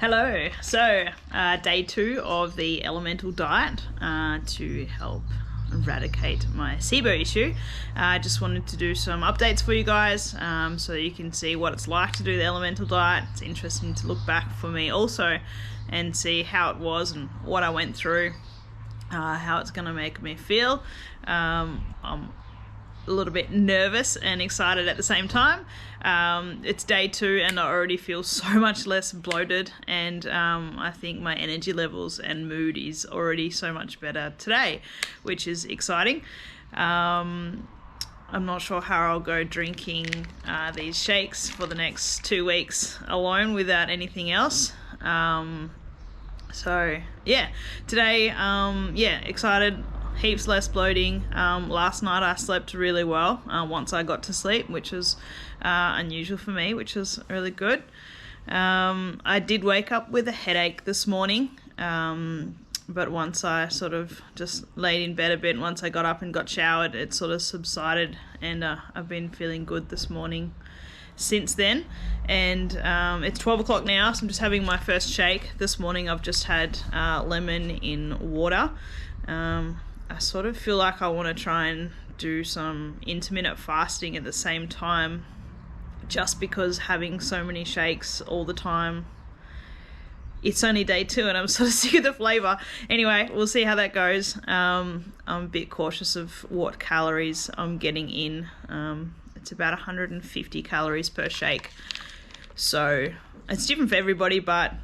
Hello. So, day 2 of the elemental diet to help eradicate my SIBO issue. I just wanted to do some updates for you guys so you can see what it's like to do the elemental diet. It's interesting to look back for me also and see how it was and what I went through, how it's going to make me feel. I'm a little bit nervous and excited at the same time. It's day 2 and I already feel so much less bloated, and I think my energy levels and mood is already so much better today, which is exciting. I'm not sure how I'll go drinking these shakes for the next 2 weeks alone without anything else. So yeah, today, excited. Heaps less bloating. Last night I slept really well once I got to sleep, which is unusual for me, which is really good. I did wake up with a headache this morning, but once I sort of just laid in bed a bit, once I got up and got showered, it sort of subsided, and I've been feeling good this morning since then. And it's 12 o'clock now, so I'm just having my first shake. This morning I've just had lemon in water. I sort of feel like I want to try and do some intermittent fasting at the same time, just because having so many shakes all the time, it's only day 2 and I'm sort of sick of the flavour. Anyway, we'll see how that goes. I'm a bit cautious of what calories I'm getting in. It's about 150 calories per shake. So it's different for everybody, but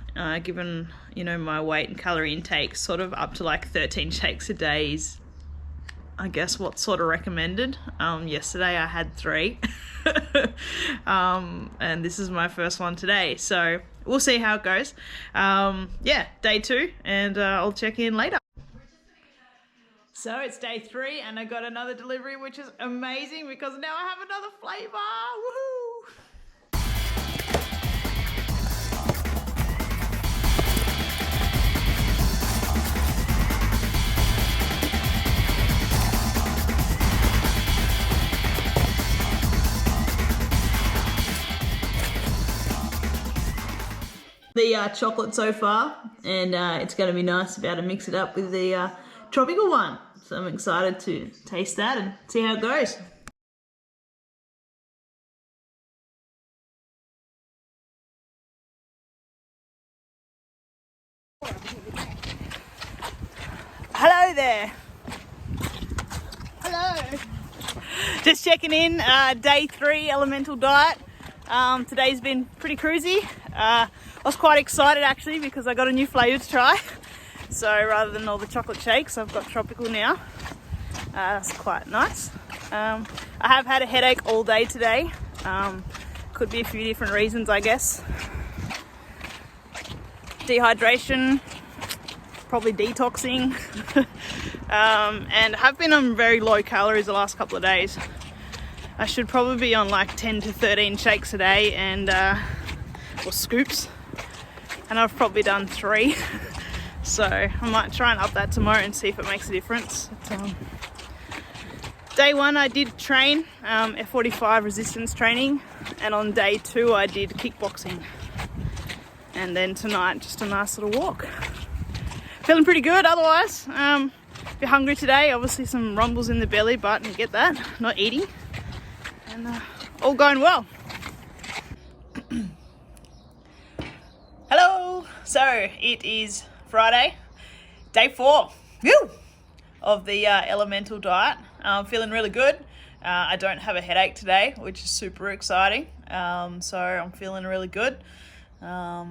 given my weight and calorie intake, sort of up to like 13 shakes a day is, I guess, what's sort of recommended. Yesterday I had 3 and this is my first one today, so we'll see how it goes. Day 2, and I'll check in later. So it's day 3 and I got another delivery, which is amazing because now I have another flavour. Woohoo! The chocolate so far, and it's going to be nice to be able to mix it up with the tropical one. So I'm excited to taste that and see how it goes. Hello there. Hello. Just checking in, day 3 elemental diet. Today's been pretty cruisy. I was quite excited actually because I got a new flavour to try. So rather than all the chocolate shakes, I've got tropical now. That's quite nice. I have had a headache all day today. Could be a few different reasons, I guess. Dehydration, probably detoxing. And have been on very low calories the last couple of days. I should probably be on like 10 to 13 shakes a day and or scoops, and I've probably done 3. So I might try and up that tomorrow and see if it makes a difference. Day 1 I did train F45 resistance training, and on day 2 I did kickboxing, and then tonight just a nice little walk. Feeling pretty good otherwise. A bit hungry today, obviously some rumbles in the belly, but you get that, not eating. And all going well. Hello. So it is Friday, day 4 of the elemental diet. I'm feeling really good. I don't have a headache today, which is super exciting. So I'm feeling really good. Not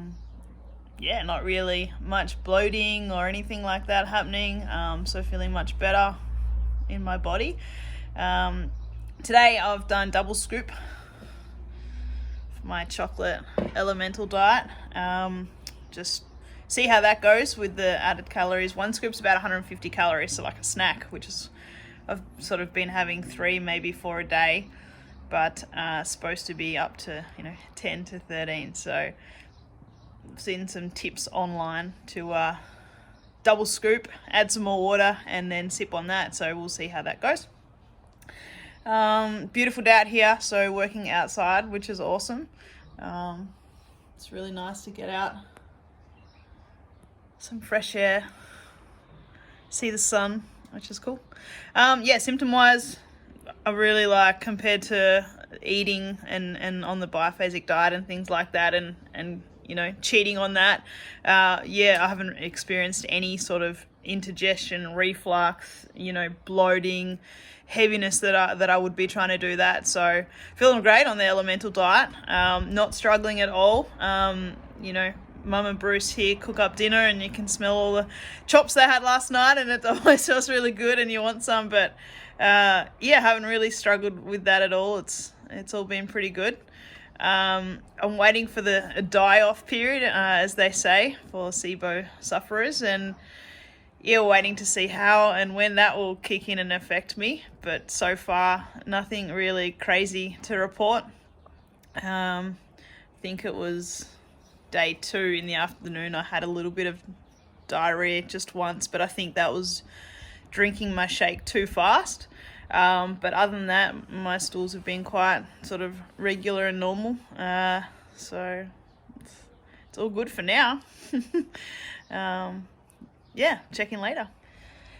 really much bloating or anything like that happening. So feeling much better in my body. Today I've done double scoop for my chocolate elemental diet. Just see how that goes with the added calories. 1 scoop's about 150 calories, so like a snack, which is, I've sort of been having 3, maybe 4 a day, but supposed to be up to 10 to 13. So I've seen some tips online to double scoop, add some more water, and then sip on that. So we'll see how that goes. Beautiful day out here, so working outside, which is awesome. It's really nice to get out some fresh air, see the sun, which is cool. Yeah, symptom-wise, I really like, compared to eating and on the biphasic diet and things like that, and you know, cheating on that, yeah, I haven't experienced any sort of indigestion, reflux, you know, bloating, heaviness that I would be trying to do that. So feeling great on the elemental diet, not struggling at all. You know, Mum and Bruce here cook up dinner and you can smell all the chops they had last night, and it always smells really good and you want some, but yeah, haven't really struggled with that at all. It's all been pretty good. I'm waiting for the die-off period, as they say, for SIBO sufferers, and yeah, waiting to see how and when that will kick in and affect me. But so far, nothing really crazy to report. I think it was day 2 in the afternoon. I had a little bit of diarrhea just once, but I think that was drinking my shake too fast. But other than that, my stools have been quite sort of regular and normal. So it's all good for now. Yeah, check in later.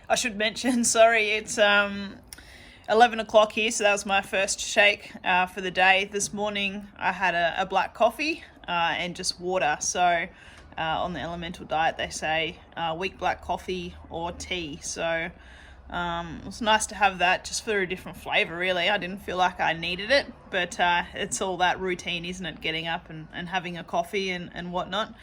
I should mention, sorry, it's 11 o'clock here, so that was my first shake for the day. This morning I had a black coffee and just water. So on the elemental diet they say weak black coffee or tea. So it was nice to have that just for a different flavour, really. I didn't feel like I needed it, but it's all that routine, isn't it? Getting up and having a coffee and whatnot.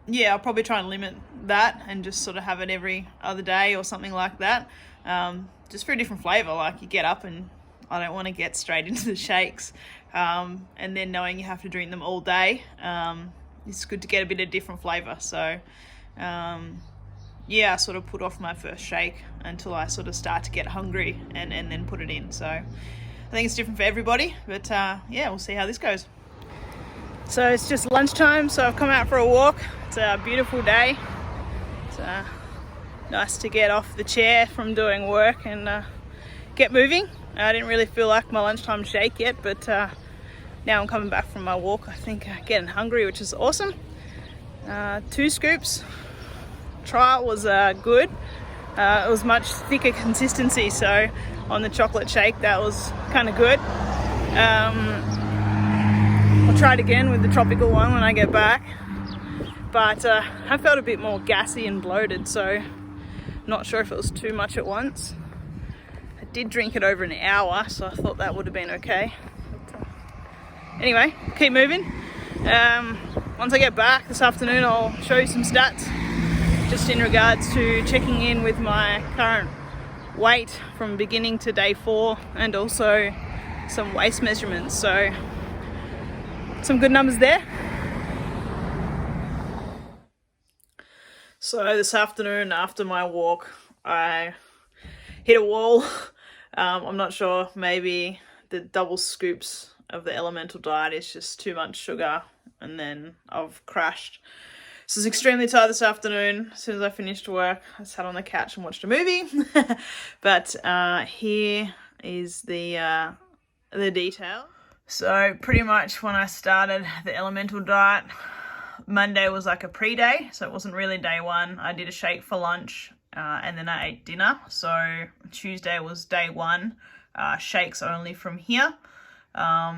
Yeah, I'll probably try and limit that and just sort of have it every other day or something like that. Just for a different flavour. Like, you get up and I don't want to get straight into the shakes. And then knowing you have to drink them all day, it's good to get a bit of different flavour. So, yeah, I sort of put off my first shake until I sort of start to get hungry and then put it in. So I think it's different for everybody, but yeah, we'll see how this goes. So it's just lunchtime, so I've come out for a walk. It's a beautiful day. It's nice to get off the chair from doing work and get moving. I didn't really feel like my lunchtime shake yet, but now I'm coming back from my walk. I think I'm getting hungry, which is awesome. 2 scoops. Trial was good. It was much thicker consistency, so on the chocolate shake that was kind of good. I'll try it again with the tropical one when I get back, but I felt a bit more gassy and bloated, so not sure if it was too much at once. I did drink it over an hour, so I thought that would have been okay. But, anyway, keep moving. Once I get back this afternoon, I'll show you some stats just in regards to checking in with my current weight from beginning to day 4, and also some waist measurements. So some good numbers there. So this afternoon after my walk, I hit a wall. I'm not sure, maybe the double scoops of the elemental diet is just too much sugar, and then I've crashed. So I was extremely tired this afternoon. As soon as I finished work, I sat on the couch and watched a movie. But here is the detail. So pretty much when I started the elemental diet, Monday was like a pre-day, so it wasn't really day 1. I did a shake for lunch and then I ate dinner. So Tuesday was day 1, shakes only from here.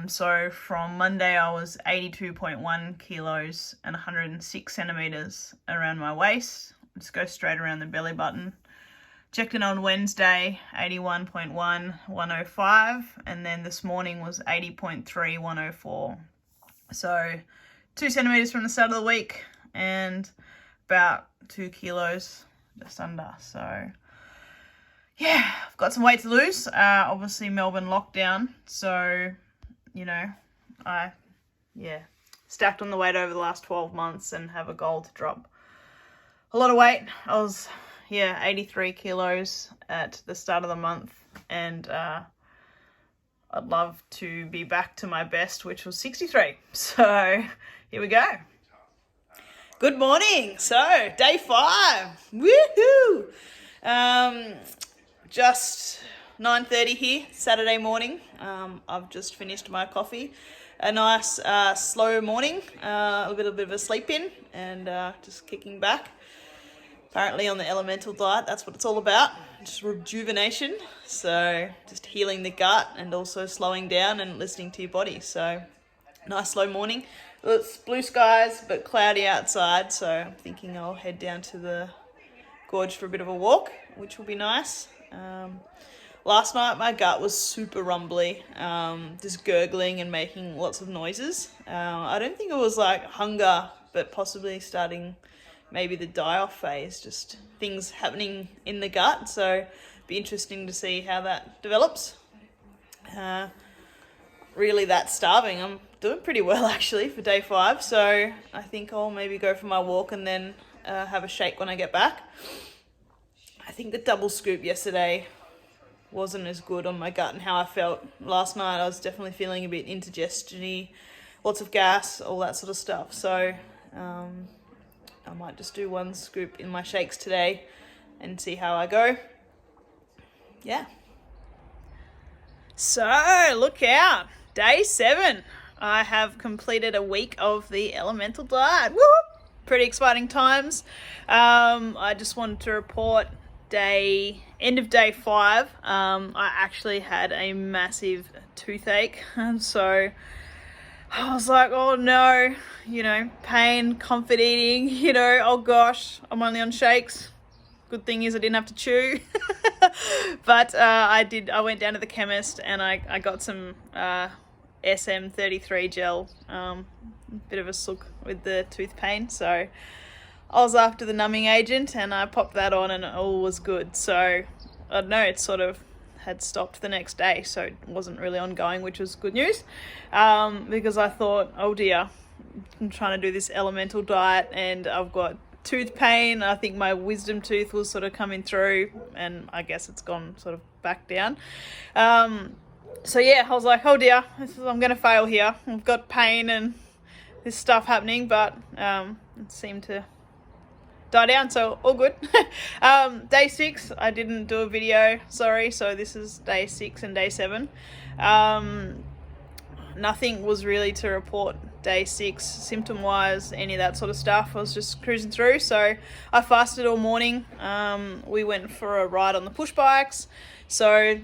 So from Monday I was 82.1 kilos and 106 centimeters around my waist. Just go straight around the belly button. Checked in on Wednesday, 81.1, 105, and then this morning was 80.3, 104. So 2 centimeters from the start of the week and about 2 kilos just under. So yeah, I've got some weight to lose. Obviously Melbourne lockdown, so you know, I stacked on the weight over the last 12 months and have a goal to drop a lot of weight. I was 83 kilos at the start of the month, and I'd love to be back to my best, which was 63. So here we go. Good morning. So day 5. Woohoo! Just 9:30 here, Saturday morning. I've just finished my coffee. a nice slow morning, a little bit of a sleep in, and just kicking back. Apparently on the elemental diet, that's what it's all about, just rejuvenation. So just healing the gut and also slowing down and listening to your body. So nice slow morning. It's blue skies but cloudy outside, so I'm thinking I'll head down to the gorge for a bit of a walk, which will be nice. Last night my gut was super rumbly, just gurgling and making lots of noises. I don't think it was like hunger, but possibly starting maybe the die-off phase, just things happening in the gut. So be interesting to see how that develops. Really that starving. I'm doing pretty well actually for day 5, so I think I'll maybe go for my walk and then have a shake when I get back. I think the double scoop yesterday wasn't as good on my gut and how I felt. Last night I was definitely feeling a bit indigestion-y, lots of gas, all that sort of stuff. So I might just do 1 scoop in my shakes today and see how I go. Yeah. So look out, day 7. I have completed a week of the elemental diet. Woo! Pretty exciting times. I just wanted to report end of day 5. I actually had a massive toothache, and so I was like, oh no, pain, comfort eating, oh gosh, I'm only on shakes. Good thing is I didn't have to chew. But I went down to the chemist and I got some SM33 gel, bit of a sook with the tooth pain. So I was after the numbing agent and I popped that on and all was good. So I don't know, it sort of had stopped the next day, so it wasn't really ongoing, which was good news, because I thought, oh dear, I'm trying to do this elemental diet and I've got tooth pain. I think my wisdom tooth was sort of coming through, and I guess it's gone sort of back down. So yeah, I was like, oh dear, I'm going to fail here. I've got pain and this stuff happening, but it seemed to die down, so all good. Day 6, I didn't do a video, sorry, so this is day 6 and day 7. Nothing was really to report day 6 symptom wise, any of that sort of stuff. I was just cruising through, so I fasted all morning. We went for a ride on the push bikes, so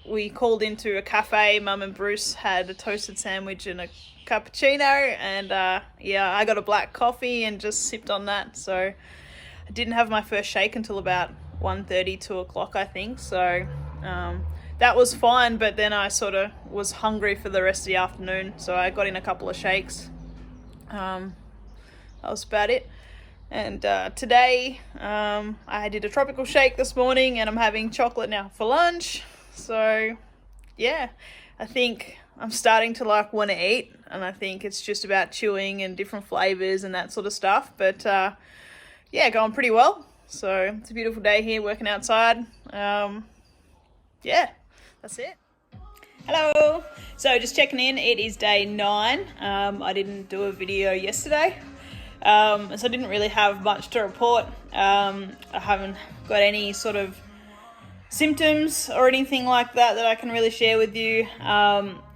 we called into a cafe. Mum and Bruce had a toasted sandwich and a cappuccino, and I got a black coffee and just sipped on that. So I didn't have my first shake until about 1:30, 2 o'clock, I think. So that was fine, but then I sort of was hungry for the rest of the afternoon, so I got in a couple of shakes. That was about it. And today I did a tropical shake this morning, and I'm having chocolate now for lunch. So yeah, I think I'm starting to want to eat, and I think it's just about chewing and different flavors and that sort of stuff. But yeah, going pretty well. So it's a beautiful day here working outside. Yeah, that's it. Hello. So just checking in. It is day 9. I didn't do a video yesterday, so I didn't really have much to report. I haven't got any sort of symptoms or anything like that I can really share with you.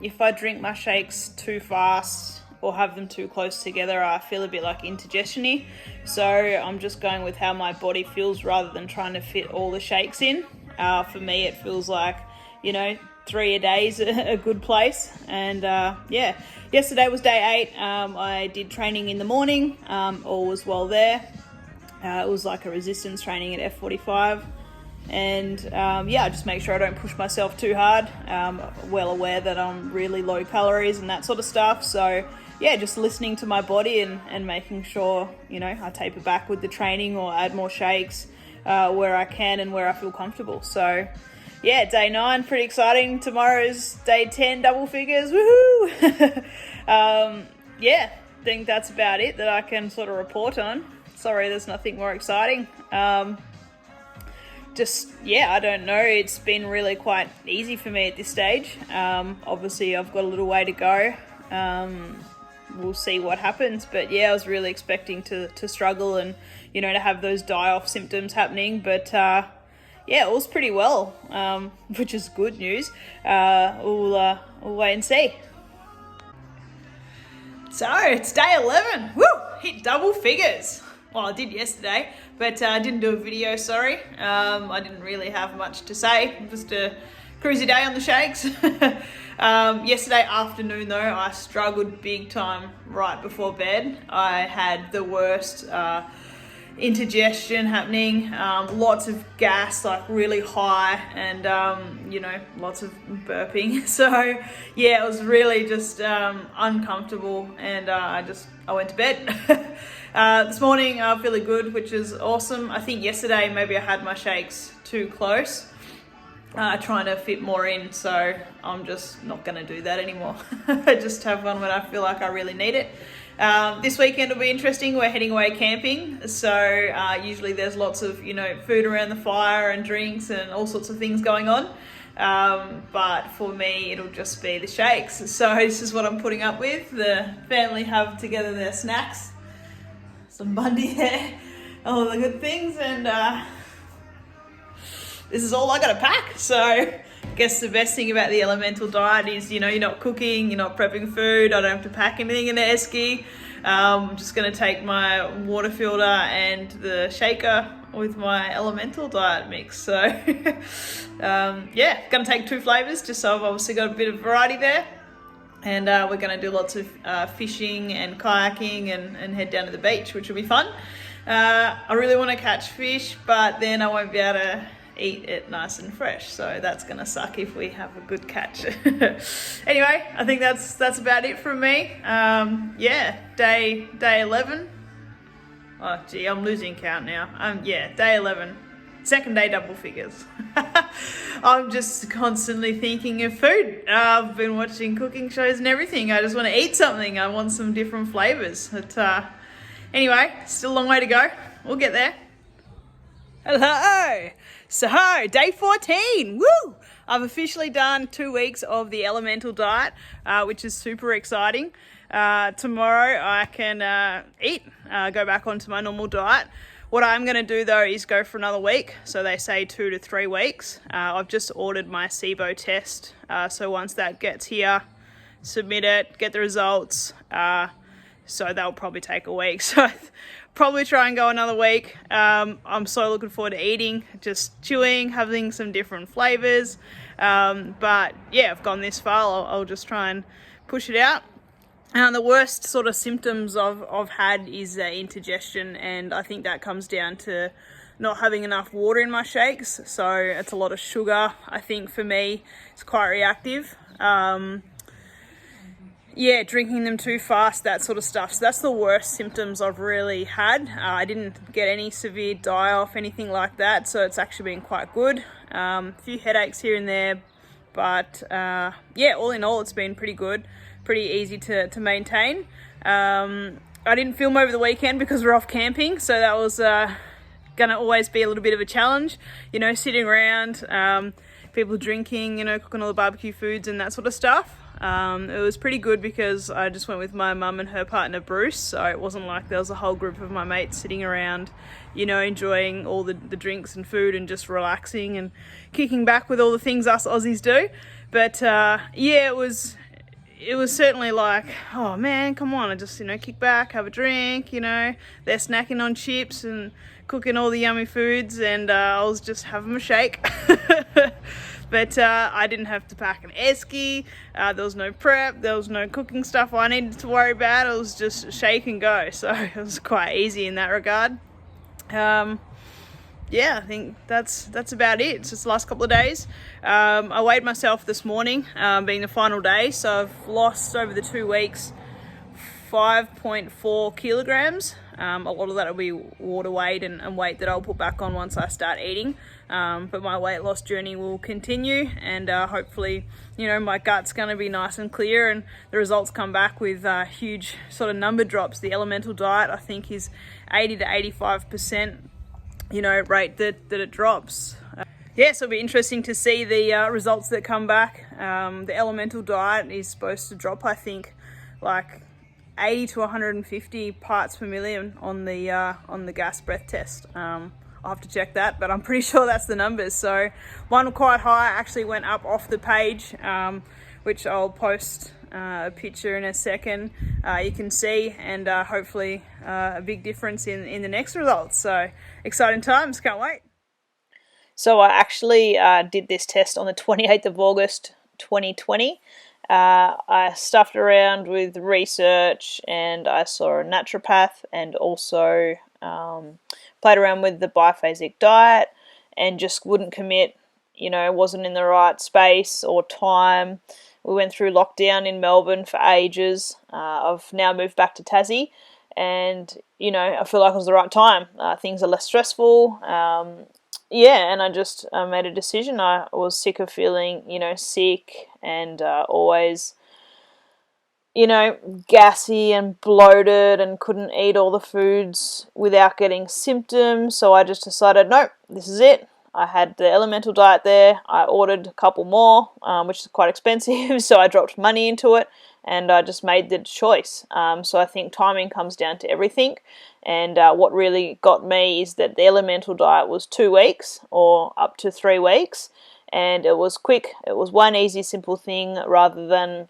If I drink my shakes too fast or have them too close together, I feel a bit like indigestion-y. So I'm just going with how my body feels rather than trying to fit all the shakes in. For me, it feels like, 3 a day is a good place. And yeah, yesterday was day 8. I did training in the morning. All was well there. It was like a resistance training at F45. And I just make sure I don't push myself too hard. Well aware that I'm really low calories and that sort of stuff. So yeah, just listening to my body and making sure, I taper back with the training or add more shakes where I can and where I feel comfortable. So yeah, day 9, pretty exciting. Tomorrow's day 10, double figures, woohoo! Yeah, I think that's about it that I can sort of report on. Sorry, there's nothing more exciting. I don't know. It's been really quite easy for me at this stage. Obviously, I've got a little way to go. We'll see what happens. But yeah, I was really expecting to struggle and, to have those die-off symptoms happening. But all's pretty well, which is good news. We'll wait and see. So it's day 11. Woo! Hit double figures. Well, I did yesterday, but I didn't do a video, sorry. I didn't really have much to say. Just a cruisy day on the shakes. Yesterday afternoon though, I struggled big time right before bed. I had the worst indigestion happening, lots of gas, like really high, and lots of burping. So yeah, it was really just uncomfortable, and I went to bed. This morning I'm feeling good, which is awesome. I think yesterday maybe I had my shakes too close, trying to fit more in, so I'm just not going to do that anymore. I just have one when I feel like I really need it. This weekend will be interesting. We're heading away camping, so usually there's lots of food around the fire and drinks and all sorts of things going on, but for me it'll just be the shakes. So this is what I'm putting up with. The family have together their snacks, some Bundy there, all the good things, and this is all I gotta pack. So I guess the best thing about the elemental diet is, you're not cooking, you're not prepping food. I don't have to pack anything in the esky. I'm just gonna take my water filter and the shaker with my elemental diet mix. So yeah, gonna take 2 flavors just so I've obviously got a bit of variety there. And we're gonna do lots of fishing and kayaking and head down to the beach, which will be fun. I really wanna catch fish, but then I won't be able to eat it nice and fresh, so that's gonna suck if we have a good catch. Anyway, I think that's about it from me. Yeah, day 11. Oh gee, I'm losing count now. Yeah, day 11, second day double figures. I'm just constantly thinking of food. I've been watching cooking shows and everything. I just want to eat something. I want some different flavors. But anyway, still a long way to go. We'll get there. Hello! So, day 14, woo! I've officially done 2 weeks of the elemental diet, which is super exciting. Tomorrow I can eat, go back onto my normal diet. What I'm going to do though is go for another week. So they say 2 to 3 weeks. I've just ordered my SIBO test. So once that gets here, submit it, get the results. So that'll probably take a week. So probably try and go another week. I'm so looking forward to eating, just chewing, having some different flavors. But yeah, I've gone this far. I'll just try and push it out. The worst sort of symptoms I've had is indigestion, and I think that comes down to not having enough water in my shakes. So it's a lot of sugar. I think for me, it's quite reactive. Yeah, drinking them too fast, that sort of stuff. So that's the worst symptoms I've really had. I didn't get any severe die-off, anything like that, so it's actually been quite good. A few headaches here and there, but yeah, all in all, it's been pretty good, pretty easy to maintain. I didn't film over the weekend because we're off camping, so that was gonna always be a little bit of a challenge, sitting around, people drinking, cooking all the barbecue foods and that sort of stuff. It was pretty good because I just went with my mum and her partner Bruce, so it wasn't like there was a whole group of my mates sitting around, enjoying all the drinks and food and just relaxing and kicking back with all the things us Aussies do. But yeah, it was certainly like, oh man, come on, I just kick back, have a drink, they're snacking on chips and cooking all the yummy foods, and I was just having a shake. But I didn't have to pack an esky, there was no prep, there was no cooking stuff I needed to worry about. It was just shake and go, so it was quite easy in that regard. Yeah, I think that's about it. It's just the last couple of days. I weighed myself this morning, being the final day, so I've lost over the 2 weeks 5.4 kilograms. A lot of that will be water weight and weight that I'll put back on once I start eating. But my weight loss journey will continue, and hopefully, my gut's going to be nice and clear, and the results come back with huge sort of number drops. The elemental diet, I think, is 80 to 85%, rate that it drops. Yeah, so it'll be interesting to see the results that come back. The elemental diet is supposed to drop, I think, like 80 to 150 parts per million on the gas breath test. I'll have to check that, but I'm pretty sure that's the numbers. So one quite high actually went up off the page, which I'll post a picture in a second, you can see, and hopefully a big difference in the next results. So exciting times, can't wait. So I actually did this test on the 28th of August 2020. I stuffed around with research, and I saw a naturopath, and also played around with the biphasic diet, and just wouldn't commit, wasn't in the right space or time. We went through lockdown in Melbourne for ages. I've now moved back to Tassie, and I feel like it was the right time. Things are less stressful. And I made a decision. I was sick of feeling, sick, and always, gassy and bloated, and couldn't eat all the foods without getting symptoms. So I just decided, nope, this is it. I had the elemental diet there. I ordered a couple more, which is quite expensive, so I dropped money into it, and I just made the choice. So I think timing comes down to everything. And what really got me is that the elemental diet was 2 weeks or up to 3 weeks, and it was quick. It was one easy, simple thing, rather than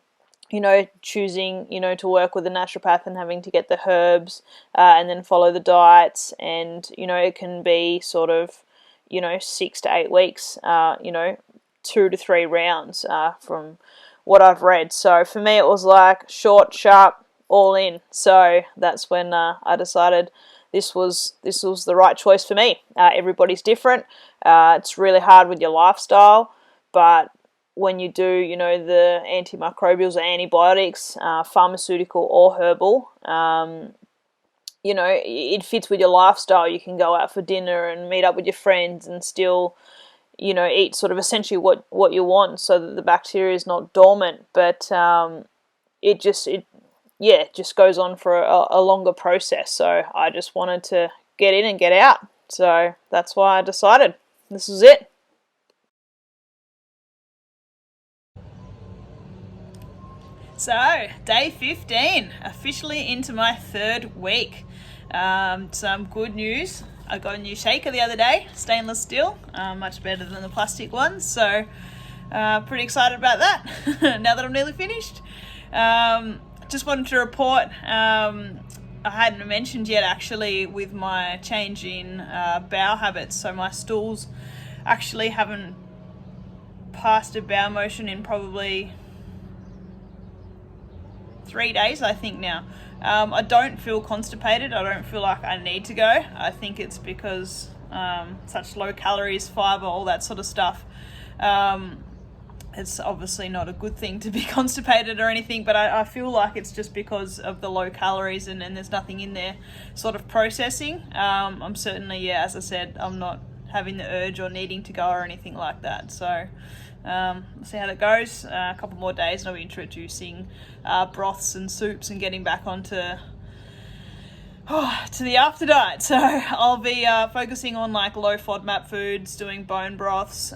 choosing, to work with a naturopath and having to get the herbs and then follow the diets. And, it can be sort of, 6 to 8 weeks, 2 to 3 rounds from what I've read. So for me, it was like short, sharp, all in. So that's when I decided this was the right choice for me. Everybody's different. It's really hard with your lifestyle, but when you do, the antimicrobials or antibiotics, pharmaceutical or herbal, it fits with your lifestyle. You can go out for dinner and meet up with your friends and still, eat sort of essentially what you want, so that the bacteria is not dormant. But it just goes on for a longer process. So I just wanted to get in and get out. So that's why I decided this is it. So, day 15, officially into my 3rd week. Some good news. I got a new shaker the other day, stainless steel, much better than the plastic ones. So, pretty excited about that now that I'm nearly finished. Just wanted to report, I hadn't mentioned yet actually with my change in bowel habits. So my stools actually haven't passed a bowel motion in probably 3 days, I think now. I don't feel constipated. I don't feel like I need to go. I think it's because such low calories, fiber, all that sort of stuff. It's obviously not a good thing to be constipated or anything, but I feel like it's just because of the low calories and there's nothing in there sort of processing. I'm certainly, as I said, I'm not having the urge or needing to go or anything like that. So we'll see how that goes. A couple more days and I'll be introducing broths and soups and getting back onto to the after diet. So I'll be focusing on like low FODMAP foods, doing bone broths,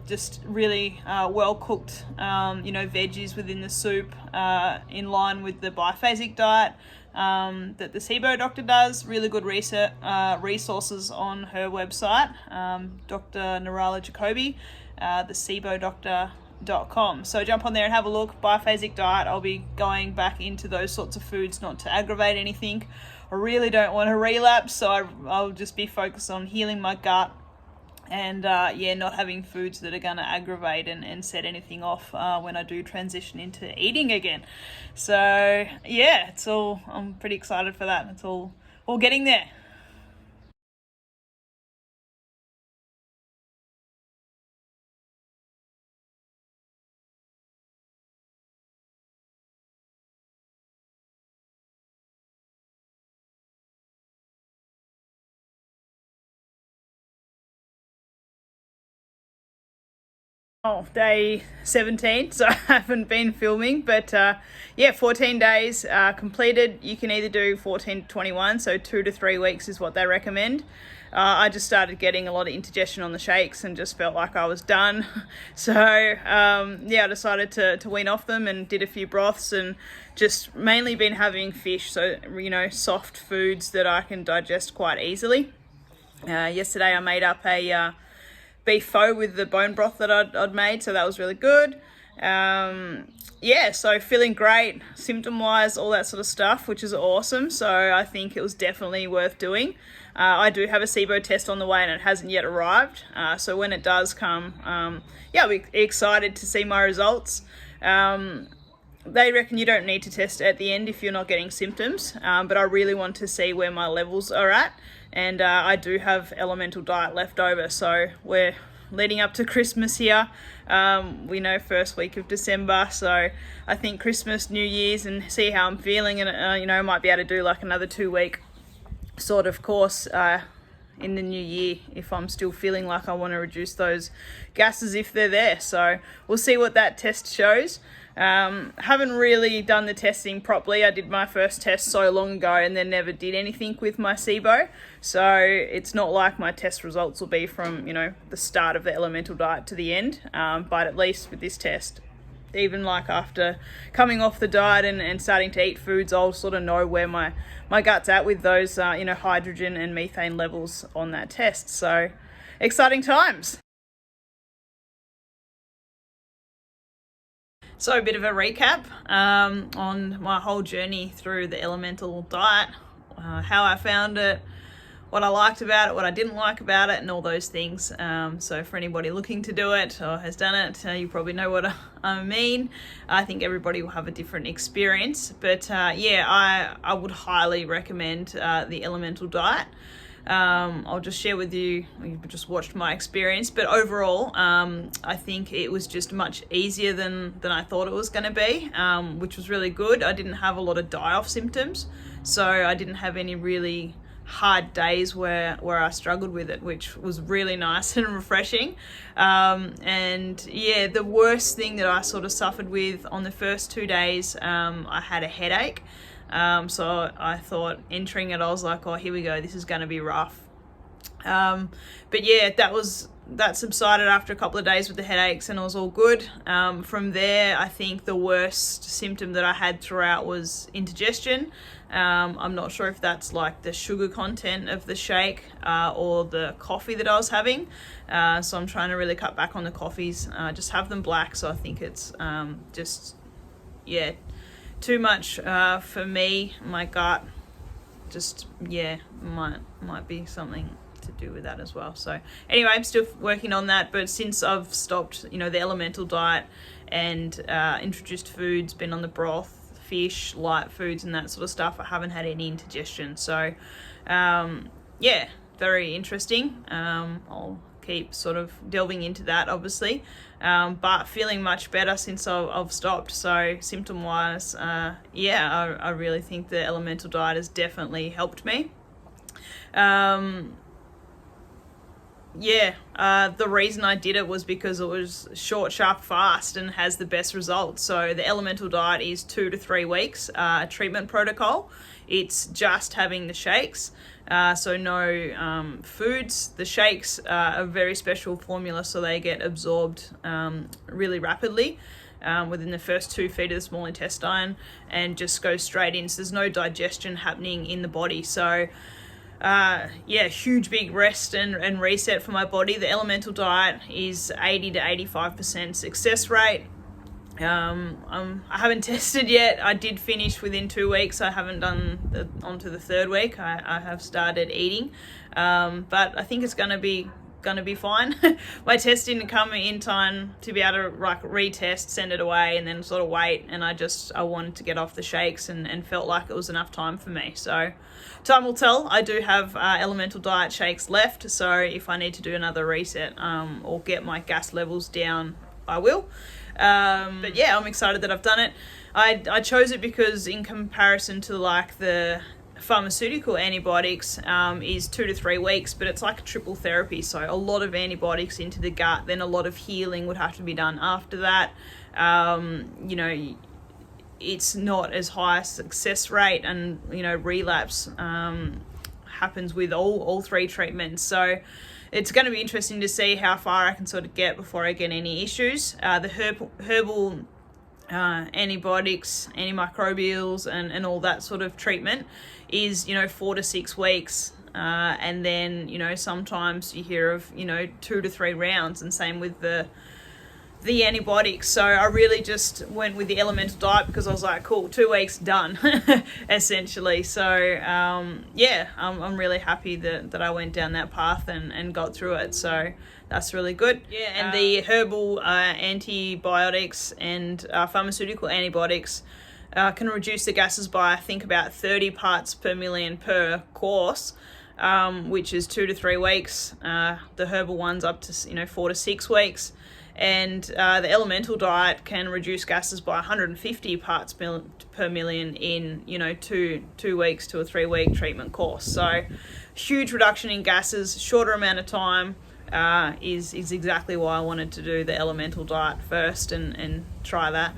just really well cooked, veggies within the soup, in line with the biphasic diet that the SIBO doctor does. Really good resources on her website, Dr. Narala Jacoby, the SIBOdoctor.com. So jump on there and have a look. Biphasic diet. I'll be going back into those sorts of foods, not to aggravate anything. I really don't want to relapse, so I'll just be focused on healing my gut and not having foods that are going to aggravate and set anything off when I do transition into eating again. So I'm pretty excited for that. It's all getting there. Day 17, so I haven't been filming, but 14 days completed. You can either do 14 to 21, so 2 to 3 weeks is what they recommend. I just started getting a lot of indigestion on the shakes and just felt like I was done. So I decided to wean off them and did a few broths, and just mainly been having fish, so soft foods that I can digest quite easily. Yesterday I made up a beef pho with the bone broth that I'd made, so that was really good. Yeah, so feeling great symptom wise, all that sort of stuff, which is awesome. So I think it was definitely worth doing. I do have a SIBO test on the way and it hasn't yet arrived. So when it does come, I'll be excited to see my results. They reckon you don't need to test at the end if you're not getting symptoms, but I really want to see where my levels are at. And I do have elemental diet left over, so we're leading up to Christmas here. We know first week of December, so I think Christmas, New Year's, and see how I'm feeling, and might be able to do like another 2-week sort of course in the new year if I'm still feeling like I want to reduce those gases if they're there. So we'll see what that test shows. Haven't really done the testing properly. I did my first test so long ago and then never did anything with my SIBO. So it's not like my test results will be from, the start of the elemental diet to the end. But at least with this test, even like after coming off the diet and starting to eat foods, I'll sort of know where my gut's at with those, hydrogen and methane levels on that test. So exciting times. So a bit of a recap on my whole journey through the elemental diet, how I found it, what I liked about it, what I didn't like about it, and all those things. So for anybody looking to do it or has done it, you probably know what I mean. I think everybody will have a different experience. But I would highly recommend the elemental diet. I'll just share with you, you've just watched my experience, but overall, I think it was just much easier than I thought it was going to be, which was really good. I didn't have a lot of die-off symptoms, so I didn't have any really hard days where I struggled with it, which was really nice and refreshing. The worst thing that I sort of suffered with on the first 2 days, I had a headache. So I thought entering it, I was like, oh, here we go, this is going to be rough. That subsided after a couple of days with the headaches and it was all good. From there, I think the worst symptom that I had throughout was indigestion. I'm not sure if that's like the sugar content of the shake or the coffee that I was having. So I'm trying to really cut back on the coffees, just have them black. So I think it's too much for me. My gut might be something to do with that as well. So anyway, I'm still working on that, but since I've stopped the elemental diet and introduced foods, been on the broth, fish, light foods and that sort of stuff, I haven't had any indigestion. So very interesting. I'll keep sort of delving into that, obviously, but feeling much better since I've stopped. So symptom wise, I really think the elemental diet has definitely helped me. The reason I did it was because it was short, sharp, fast and has the best results. So the elemental diet is 2 to 3 weeks treatment protocol. It's just having the shakes, so no foods. The shakes are a very special formula, so they get absorbed really rapidly within the first 2 feet of the small intestine and just go straight in. So there's no digestion happening in the body. So huge big rest and reset for my body. The elemental diet is 80 to 85% success rate. I haven't tested yet. I did finish within 2 weeks. I haven't done onto the 3rd week. I have started eating, but I think it's gonna be fine. My test didn't come in time to be able to retest, send it away, and then sort of wait. And I wanted to get off the shakes and felt like it was enough time for me. So time will tell. I do have elemental diet shakes left. So if I need to do another reset or get my gas levels down, I will. I'm excited that I've done it. I chose it because in comparison to like the pharmaceutical antibiotics is 2 to 3 weeks, but it's like a triple therapy. So a lot of antibiotics into the gut, then a lot of healing would have to be done after that. It's not as high a success rate, and relapse happens with all 3 treatments. So it's going to be interesting to see how far I can sort of get before I get any issues. The herbal antibiotics, antimicrobials, and all that sort of treatment is 4 to 6 weeks, and then sometimes you hear of 2 to 3 rounds, and same with the the antibiotics. So I really just went with the elemental diet because I was like, cool, 2 weeks done, essentially. So yeah, I'm really happy that I went down that path and got through it. So that's really good. Yeah, and the herbal antibiotics and pharmaceutical antibiotics can reduce the gases by, I think, about 30 parts per million per course, which is 2 to 3 weeks. The herbal ones up to 4 to 6 weeks. And the elemental diet can reduce gases by 150 parts per million in 2 weeks to a 3 week treatment course. So huge reduction in gases, shorter amount of time, is exactly why I wanted to do the elemental diet first and try that.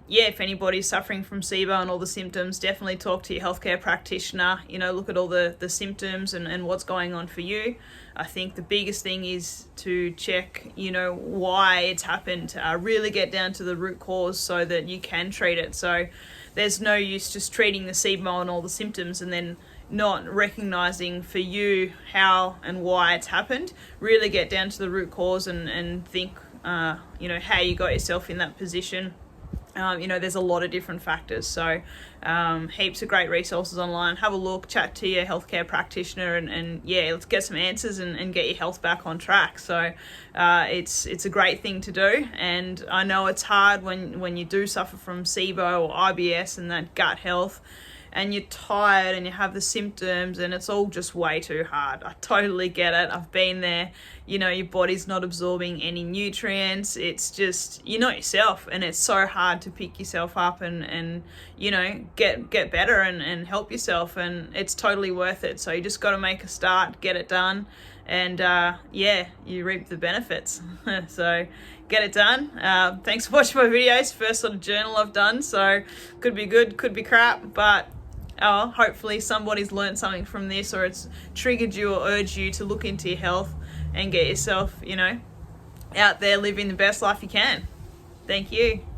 Yeah, if anybody's suffering from SIBO and all the symptoms, definitely talk to your healthcare practitioner. Look at all the symptoms and what's going on for you. I think the biggest thing is to check, why it's happened. Really get down to the root cause so that you can treat it. So there's no use just treating the SIBO and all the symptoms and then not recognizing for you how and why it's happened. Really get down to the root cause and think, how you got yourself in that position. There's a lot of different factors. So heaps of great resources online. Have a look, chat to your healthcare practitioner and yeah, let's get some answers and get your health back on track. So it's a great thing to do. And I know it's hard when you do suffer from SIBO or IBS and that gut health, and you're tired and you have the symptoms and it's all just way too hard. I totally get it. I've been there. Your body's not absorbing any nutrients. It's just, you're not yourself, and it's so hard to pick yourself up and get better and help yourself, and it's totally worth it. So you just got to make a start, get it done, and yeah, you reap the benefits. So get it done. Thanks for watching my videos. First sort of journal I've done, so could be good, could be crap, but hopefully somebody's learned something from this, or it's triggered you or urged you to look into your health and get yourself, out there living the best life you can. Thank you.